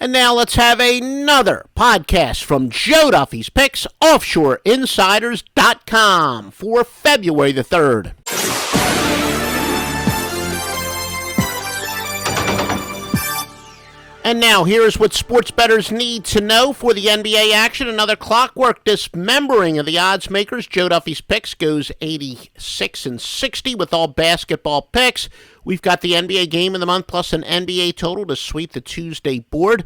And now let's have another podcast from Joe Duffy's Picks, offshoreinsiders.com for February the 3rd. And now here's what sports bettors need to know for the NBA action. Another clockwork dismembering of the odds makers. Joe Duffy's Picks goes 86-60 with all basketball picks. We've got the NBA game of the month plus an NBA total to sweep the Tuesday board.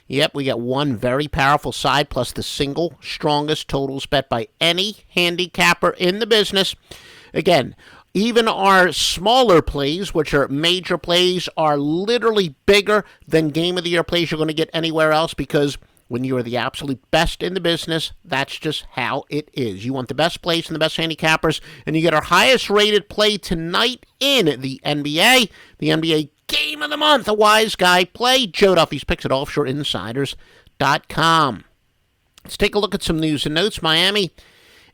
Yep, we got one very powerful side plus the single strongest totals bet by any handicapper in the business. Again, even our smaller plays, which are major plays, are literally bigger than game of the year plays you're going to get anywhere else, because when you are the absolute best in the business, that's just how it is. You want the best plays and the best handicappers, and you get our highest rated play tonight in the NBA. The NBA game of the month, a wise guy play. Joe Duffy's Picks at offshoreinsiders.com. Let's take a look at some news and notes. Miami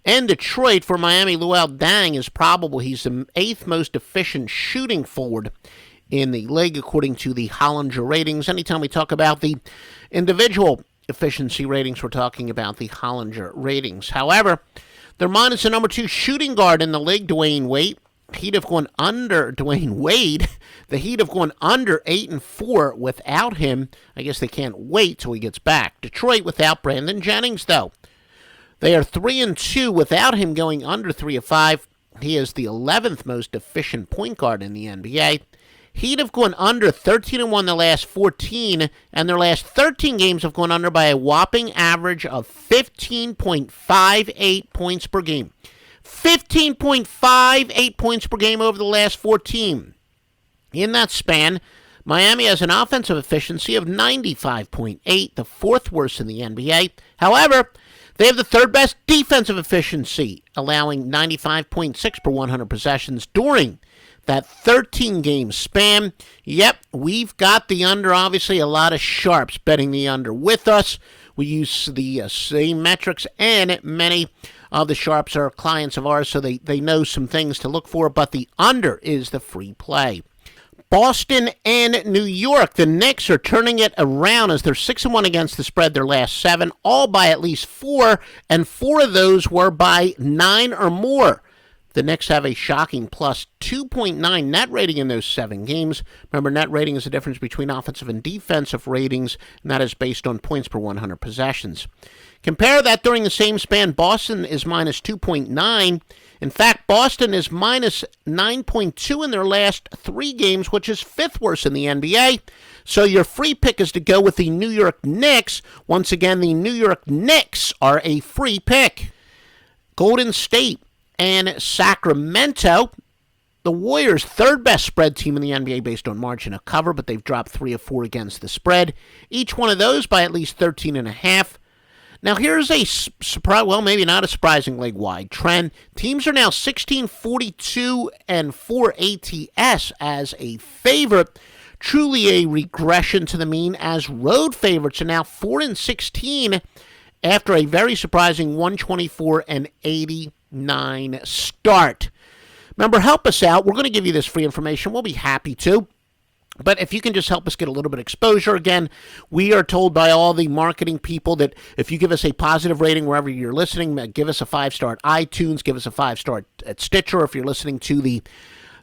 and Detroit. For Miami, Luol Deng is probable. He's the 8th most efficient shooting forward in the league, according to the Hollinger ratings. Anytime we talk about the individual efficiency ratings, we're talking about the Hollinger ratings. However, they're minus the number 2 shooting guard in the league, Dwayne Wade. He'd have gone under Dwayne Wade. The Heat have gone under 8-4 without him. I guess they can't wait till he gets back. Detroit without Brandon Jennings, though. They are 3-2 without him, going under 3 of 5. He is the 11th most efficient point guard in the NBA. He'd have gone under 13-1 the last 14, and their last 13 games have gone under by a whopping average of 15.58 points per game. 15.58 points per game over the last 14. In that span, Miami has an offensive efficiency of 95.8, the 4th worst in the NBA. However, they have the 3rd best defensive efficiency, allowing 95.6 per 100 possessions during that 13-game span. Yep, we've got the under. Obviously, a lot of sharps betting the under with us. We use the same metrics, and many of the sharps are clients of ours, so they know some things to look for, but the under is the free play. Boston and New York. The Knicks are turning it around as they're 6-1 against the spread their last 7, all by at least 4, and 4 of those were by 9 or more. The Knicks have a shocking plus 2.9 net rating in those 7 games. Remember, net rating is the difference between offensive and defensive ratings, and that is based on points per 100 possessions. Compare that during the same span. Boston is minus 2.9. In fact, Boston is minus 9.2 in their last 3 games, which is 5th worst in the NBA. So your free pick is to go with the New York Knicks. Once again, the New York Knicks are a free pick. Golden State and Sacramento. The Warriors, 3rd best spread team in the NBA based on margin of cover, but they've dropped 3 of 4 against the spread. Each one of those by at least 13.5. Now, here's a surprise, well, maybe not a surprising league-wide trend. Teams are now 16-42-4 ATS as a favorite. Truly a regression to the mean, as road favorites are now 4-16 after a very surprising 124-89 start. Remember, help us out. We're going to give you this free information. We'll be happy to. But if you can just help us get a little bit of exposure, again, we are told by all the marketing people that if you give us a positive rating wherever you're listening, give us a 5-star at iTunes, give us a 5-star at Stitcher. If you're listening to the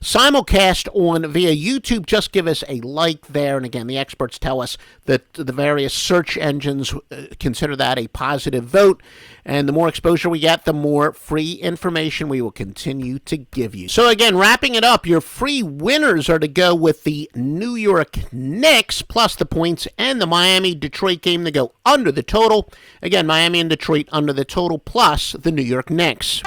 simulcast via YouTube, just give us a like there. And again, the experts tell us that the various search engines consider that a positive vote. And the more exposure we get, the more free information we will continue to give you. So again, wrapping it up, your free winners are to go with the New York Knicks plus the points, and the Miami-Detroit game to go under the total. Again, Miami and Detroit under the total plus the New York Knicks.